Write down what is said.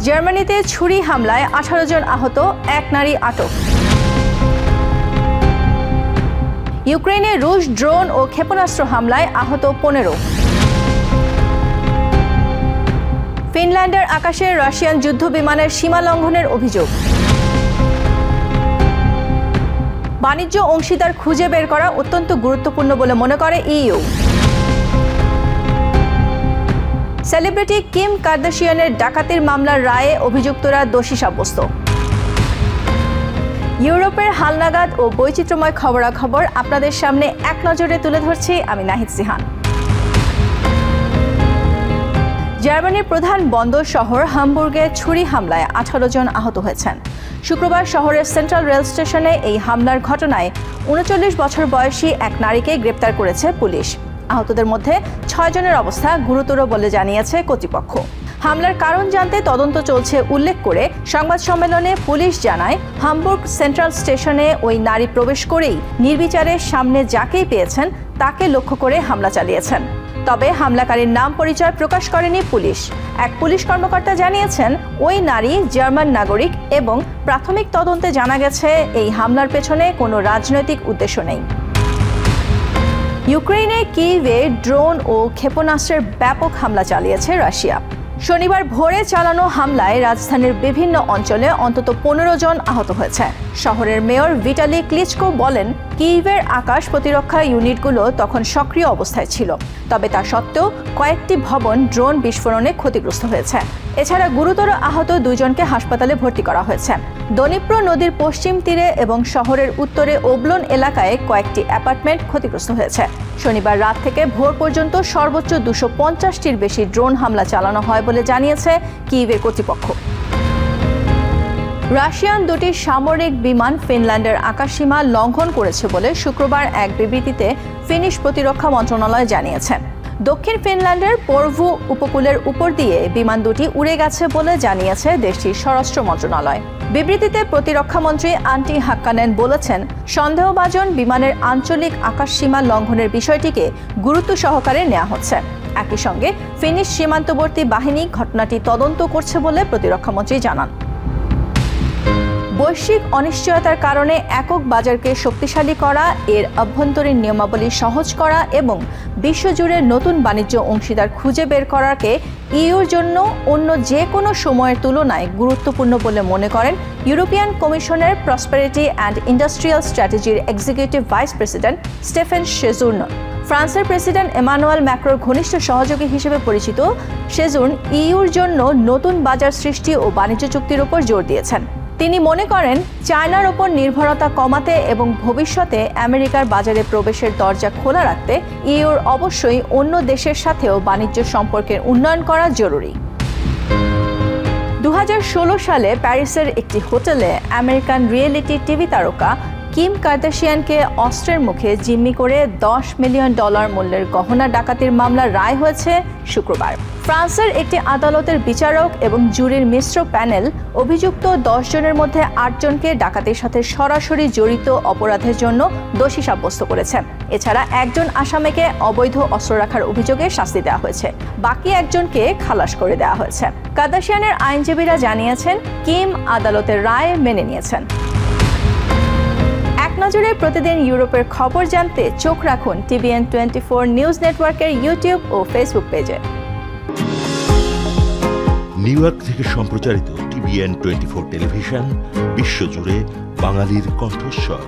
জার্মানিতে ছুরি হামলায় 18 জন আহত, এক নারী আটক। ইউক্রেনে রুশ ড্রোন ও ক্ষেপণাস্ত্র হামলায় আহত 15। ফিনল্যান্ডের আকাশে রাশিয়ান যুদ্ধ বিমানের সীমা লঙ্ঘনের অভিযোগ। বাণিজ্য অংশীদার খুঁজে বের করা অত্যন্ত গুরুত্বপূর্ণ বলে মনে করে ইইউ। সেলিব্রিটি কিম কার্দাশিয়ানের ডাকাতির মামলার রায়ে অভিযুক্তরা দোষী সাব্যস্ত। ইউরোপের হালনাগাদ ও বৈচিত্র্যময় খবরাখবর আপনাদের সামনে এক নজরে তুলে ধরছি আমি নাহিদ সিহান। জার্মানির প্রধান বন্দর শহর হামবুর্গে ছুরি হামলায় 18 জন আহত হয়েছেন। শুক্রবার শহরের সেন্ট্রাল রেল স্টেশনে এই হামলার ঘটনায় 39 বছর বয়সী এক নারীকে গ্রেপ্তার করেছে পুলিশ। আহতদের মধ্যে 6 জনের অবস্থা গুরুতর বলে জানিয়েছে কর্তৃপক্ষ। হামলার কারণ জানতে তদন্ত চলছে উল্লেখ করে সংবাদ সম্মেলনে পুলিশ জানায়, হামবুর্গ সেন্ট্রাল স্টেশনে ওই নারী প্রবেশ করেই নির্বিচারে সামনে যাকেই পেয়েছেন তাকে লক্ষ্য করে হামলা চালিয়েছেন। তবে হামলাকারীর নাম পরিচয় প্রকাশ করেনি পুলিশ। এক পুলিশ কর্মকর্তা জানিয়েছেন, ওই নারী জার্মান নাগরিক এবং প্রাথমিক তদন্তে জানা গেছে এই হামলার পেছনে কোনো রাজনৈতিক উদ্দেশ্য নেই। ইউক্রেনে কিয়েভে ড্রোন ও ক্ষেপণাস্ত্রের ব্যাপক হামলা চালিয়েছে রাশিয়া। শনিবার ভোরে চালানো হামলায় রাজধানীর বিভিন্ন অঞ্চলে অন্তত 15 জন আহত হয়েছে। শহরের মেয়র ভিটালি ক্লিচকো বলেন, কিয়েভের আকাশ প্রতিরক্ষা ইউনিটগুলো তখন সক্রিয় অবস্থায় ছিল। তবে তা সত্ত্বেও কয়েকটি ভবন ড্রোন বিস্ফোরণে ক্ষতিগ্রস্ত হয়েছে। এছাড়া গুরুতর আহত 2 জনকে হাসপাতালে ভর্তি করা হয়েছে। দনিপ্র নদীর পশ্চিম তীরে এবং শহরের উত্তরে ওবলন এলাকায় কয়েকটি অ্যাপার্টমেন্ট ক্ষতিগ্রস্ত হয়েছে। শনিবার রাত থেকে ভোর পর্যন্ত সর্বোচ্চ 250টির বেশি ড্রোন হামলা চালানো হয় বলে জানিয়েছে কিয়েভের কর্তৃপক্ষ। রাশিয়ান 2টি সামরিক বিমান ফিনল্যান্ডের আকাশসীমা লঙ্ঘন করেছে বলে শুক্রবার এক বিবৃতিতে ফিনিশ প্রতিরক্ষা মন্ত্রণালয় জানিয়েছে। দক্ষিণ ফিনল্যান্ডের পোরভু উপকূলের উপর দিয়ে বিমান দুটি উড়ে গেছে বলে জানিয়েছে দেশটির স্বরাষ্ট্র মন্ত্রণালয়। বিবৃতিতে প্রতিরক্ষামন্ত্রী আন্টি হাক্কানেন বলেছেন, সন্দেহভাজন বিমানের আঞ্চলিক আকাশসীমা লঙ্ঘনের বিষয়টিকে গুরুত্ব সহকারে নেওয়া হচ্ছে। একই সঙ্গে ফিনিশ সীমান্তবর্তী বাহিনী ঘটনাটি তদন্ত করছে বলে প্রতিরক্ষামন্ত্রী জানান। বৈশ্বিক অনিশ্চয়তার কারণে একক বাজারকে শক্তিশালী করা, এর অভ্যন্তরীণ নিয়মাবলী সহজ করা এবং বিশ্বজুড়ে নতুন বাণিজ্য অংশীদার খুঁজে বের করাকে ইইউর জন্য অন্য যে কোনো সময়ের তুলনায় গুরুত্বপূর্ণ বলে মনে করেন ইউরোপিয়ান কমিশনের প্রসপেরিটি অ্যান্ড ইন্ডাস্ট্রিয়াল স্ট্র্যাটেজির executive vice president Stephane Sejourne. ফ্রান্সের প্রেসিডেন্ট এমানুয়েল ম্যাক্রোর ঘনিষ্ঠ সহযোগী হিসেবে পরিচিত সেজুর্ন ইইউর জন্য নতুন বাজার সৃষ্টি ও বাণিজ্য চুক্তির উপর জোর দিয়েছেন। তিনি মনে করেন, চায়নার ওপর নির্ভরতা কমাতে এবং ভবিষ্যতে আমেরিকার বাজারে প্রবেশের দরজা খোলা রাখতে ইইউর অবশ্যই অন্য দেশের সাথেও বাণিজ্য সম্পর্কের উন্নয়ন করা জরুরি। 2016 সালে প্যারিসের একটি হোটেলে আমেরিকান রিয়েলিটি টিভি তারকা কিম কার্দাশিয়ানকে অস্ত্রের মুখে জিম্মি করে $10 মিলিয়ন মূল্যের গহনা ডাকাতির মামলার রায় হয়েছে শুক্রবার। ফ্রান্সের একটি আদালতের বিচারক এবং জুরির মিশ্র প্যানেল অভিযুক্ত 10 জনের মধ্যে 8 জনকে ডাকাতির সাথে সরাসরি জড়িত অপরাধের জন্য দোষী সাব্যস্ত করেছে। এছাড়া একজন আসামিকে অবৈধ অস্ত্র রাখার অভিযোগে শাস্তি দেওয়া হয়েছে। বাকি একজনকে খালাস করে দেওয়া হয়েছে। কার্দাশিয়ানের আইনজীবীরা জানিয়েছেন, কিম আদালতের রায় মেনে নিয়েছেন। নজরে প্রতিদিন ইউরোপের খবর জানতে চোখ রাখুন TVN 24 নিউজ নেটওয়ার্কের ইউটিউব ও ফেসবুক পেজে। নিউ ইয়র্ক থেকে সম্প্রচারিত TVN 24 টেলিভিশন বিশ্বজুড়ে বাঙালির কণ্ঠস্বর।